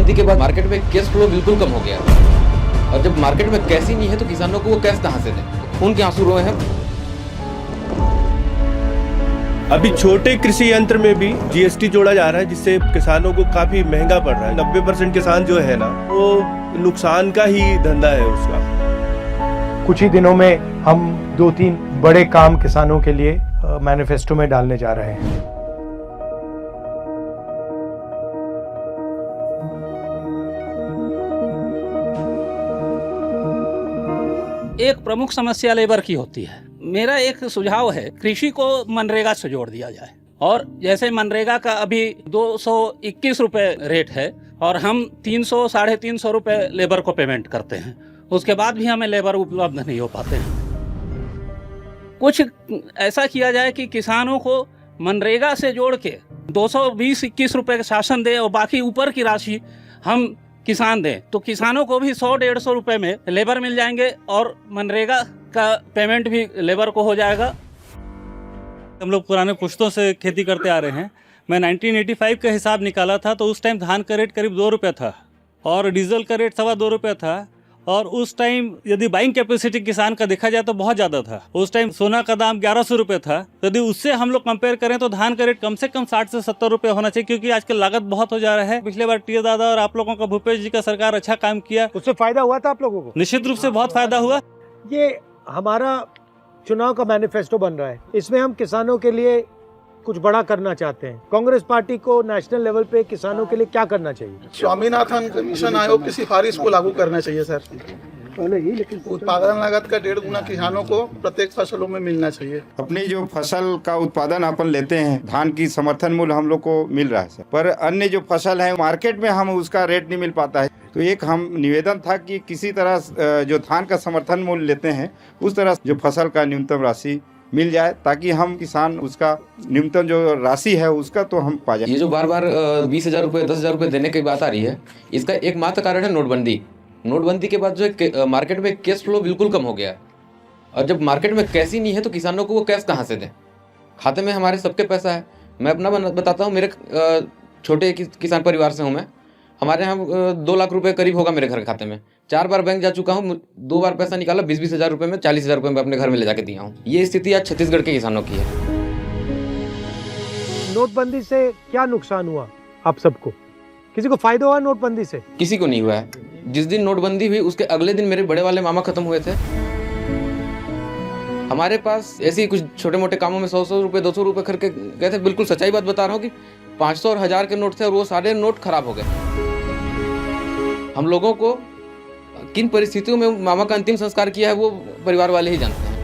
नोटबंदी के बाद मार्केट में कैश फ्लो बिल्कुल कम हो गया, और जब मार्केट में कैश ही नहीं है तो किसानों को वो कैश कहाँ से दें? खून के आंसू रोए हैं। अभी छोटे कृषि यंत्र में भी जीएसटी जोड़ा जा रहा है, जिससे किसानों को काफी महंगा पड़ रहा है। 90% किसान जो है ना, वो नुकसान का ही धंधा है उसका। कुछ ही दिनों में हम 2-3 बड़े काम किसानों के लिए मैनिफेस्टो में डालने जा रहे हैं। एक प्रमुख समस्या लेबर की होती है। मेरा एक सुझाव है, कृषि को मनरेगा से जोड़ दिया जाए। और जैसे मनरेगा का अभी 221 रुपए रेट है और हम 300 साढ़े 300 रुपए लेबर को पेमेंट करते हैं, उसके बाद भी हमें लेबर उपलब्ध नहीं हो पाते हैं। कुछ ऐसा किया जाए कि किसानों को मनरेगा से जोड़ के 220-21 रुपए का शासन दे और बाकी ऊपर की राशि हम किसान दें, तो किसानों को भी 100-150 रुपए में लेबर मिल जाएंगे और मनरेगा का पेमेंट भी लेबर को हो जाएगा। हम लोग पुराने पुश्तों से खेती करते आ रहे हैं। मैं 1985 का हिसाब निकाला था तो उस टाइम धान का रेट करीब 2 रुपये था और डीजल का रेट 2.25 रुपये था। और उस टाइम यदि बाइंग कैपेसिटी किसान का देखा जाए तो बहुत ज़्यादा था। उस टाइम सोना का दाम 1100 रुपये था। यदि उससे हम लोग कंपेयर करें तो धान का रेट कम से कम 60 से 70 रुपये होना चाहिए, क्योंकि आजकल लागत बहुत हो जा रहा है। पिछले बार टीआर दादा और आप लोगों का भूपेश जी का सरकार अच्छा काम किया, उससे फायदा हुआ था आप लोगों को? निश्चित रूप से बहुत फायदा हुआ। ये हमारा चुनाव का मैनिफेस्टो बन रहा है, इसमें हम किसानों के लिए कुछ बड़ा करना चाहते हैं। कांग्रेस पार्टी को नेशनल लेवल पे किसानों के लिए क्या करना चाहिए? स्वामीनाथन कमीशन आयोग की सिफारिश को लागू करना चाहिए सर। उत्पादन लागत का 1.5 गुना किसानों को प्रत्येक फसलों में मिलना चाहिए। अपनी जो फसल का उत्पादन अपन लेते हैं, धान की समर्थन मूल्य हम लोग को मिल रहा है सर, पर अन्य जो फसल है मार्केट में हम उसका रेट नहीं मिल पाता है। तो एक हम निवेदन था कि किसी तरह जो धान का समर्थन मूल्य लेते हैं उस तरह जो फसल का न्यूनतम राशि मिल जाए, ताकि हम किसान उसका न्यूनतम जो राशि है उसका तो हम पा जाए। ये जो बार बार 20,000 रुपये 10,000 रुपये देने की बात आ रही है, इसका एकमात्र कारण है नोटबंदी। नोटबंदी के बाद जो है मार्केट में कैश फ्लो बिल्कुल कम हो गया, और जब मार्केट में कैश ही नहीं है तो किसानों को वो कैश कहाँ से दें? खाते में हमारे सबके पैसा है। मैं अपना बताता हूँ, मेरे छोटे किसान परिवार से हूँ मैं। हमारे यहाँ 2 लाख रुपए करीब होगा मेरे घर खाते में। 4 बार बैंक जा चुका हूँ, 2 बार पैसा निकाला, 20-20 हज़ार रुपये में, 40,000 रुपये में अपने घर में ले जाके दिया हूँ। ये स्थिति आज छत्तीसगढ़ के किसानों की है। नोटबंदी से क्या नुकसान हुआ आप सबको? किसी को फायदा हुआ नोटबंदी से? किसी को नहीं हुआ है। जिस दिन नोटबंदी हुई उसके अगले दिन मेरे बड़े वाले मामा खत्म हुए थे। हमारे पास ऐसे ही कुछ छोटे मोटे कामों में 100 रुपये 200 रुपये करके गए थे। बिल्कुल सच्चाई बात बता रहा हूँ कि 500 और 1000 के नोट थे और वो सारे नोट खराब हो गए। हम लोगों को किन परिस्थितियों में मामा का अंतिम संस्कार किया है वो परिवार वाले ही जानते हैं।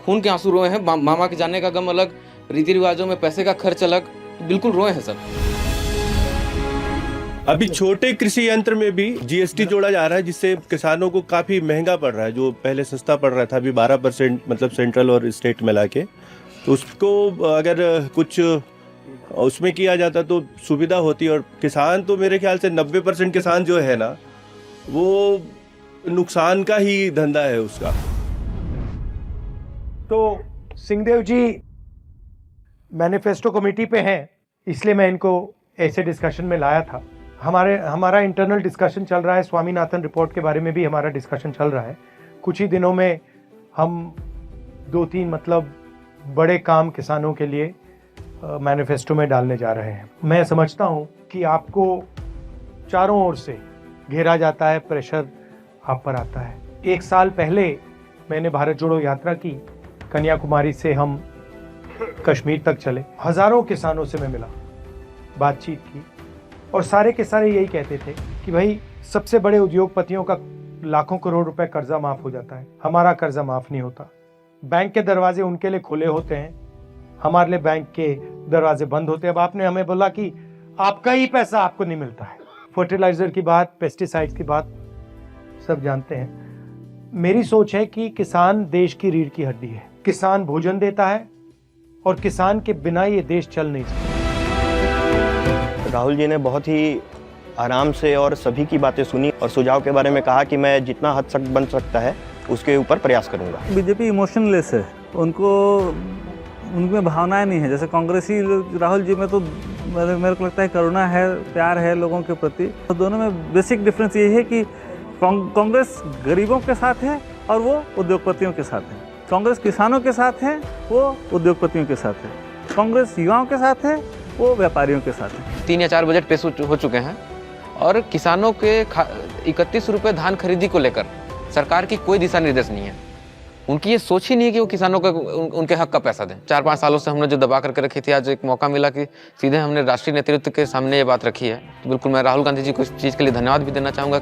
खून के आंसू रोए हैं। मामा के जाने का गम अलग, रीति रिवाजों में पैसे का खर्च अलग, बिल्कुल रोए हैं सब। अभी छोटे कृषि यंत्र में भी जीएसटी जोड़ा जा रहा है, जिससे किसानों को काफी महंगा पड़ रहा है। जो पहले सस्ता पड़ रहा था, अभी 12% मतलब सेंट्रल और स्टेट मिला के, तो उसको अगर कुछ उसमें किया जाता तो सुविधा होती। और किसान तो मेरे ख्याल से 90% किसान जो है ना, वो नुकसान का ही धंधा है उसका। तो सिंहदेव जी मैनिफेस्टो कमेटी पे हैं, इसलिए मैं इनको ऐसे डिस्कशन में लाया था। हमारा इंटरनल डिस्कशन चल रहा है, स्वामीनाथन रिपोर्ट के बारे में भी हमारा डिस्कशन चल रहा है। कुछ ही दिनों में हम 2-3 मतलब बड़े काम किसानों के लिए मैनिफेस्टो में डालने जा रहे हैं। मैं समझता हूँ कि आपको चारों ओर से घेरा जाता है, प्रेशर आप पर आता है। 1 साल पहले मैंने भारत जोड़ो यात्रा की, कन्याकुमारी से हम कश्मीर तक चले। हजारों किसानों से मैं मिला, बातचीत की, और सारे के सारे यही कहते थे कि भाई सबसे बड़े उद्योगपतियों का लाखों करोड़ रुपए कर्जा माफ हो जाता है, हमारा कर्जा माफ नहीं होता। बैंक के दरवाजे उनके लिए खुले होते हैं, हमारे लिए बैंक के दरवाजे बंद होते हैं। अब आपने हमें बोला कि आपका ही पैसा आपको नहीं मिलता है। फर्टिलाइजर की बात, पेस्टिसाइड्स की बात सब जानते हैं। मेरी सोच है कि किसान देश की रीढ़ की हड्डी है। किसान भोजन देता है और किसान के बिना ये देश चल नहीं सकता। राहुल जी ने बहुत ही आराम से और सभी की बातें सुनी और सुझाव के बारे में कहा कि मैं जितना हद तक बन सकता है उसके ऊपर प्रयास करूंगा। बीजेपी इमोशनलेस है, उनको उनमें भावनाएं नहीं है। जैसे कांग्रेसी राहुल जी में तो मेरे को लगता है करुणा है, प्यार है लोगों के प्रति। तो दोनों में बेसिक डिफरेंस ये है कि कांग्रेस गरीबों के साथ है और वो उद्योगपतियों के साथ है। कांग्रेस किसानों के साथ है, वो उद्योगपतियों के साथ है। कांग्रेस युवाओं के साथ है, वो व्यापारियों के साथ है। 3 या 4 बजट पेश हो चुके हैं और किसानों के 31 रुपये धान खरीदी को लेकर सरकार की कोई दिशा निर्देश नहीं है। उनकी ये सोच ही नहीं है कि वो किसानों को उनके हक का पैसा दें। 4-5 सालों से हमने जो दबा करके रखी थी, आज एक मौका मिला कि सीधे हमने राष्ट्रीय नेतृत्व के सामने ये बात रखी है। तो बिल्कुल मैं राहुल गांधी जी को इस चीज़ के लिए धन्यवाद भी देना चाहूँगा।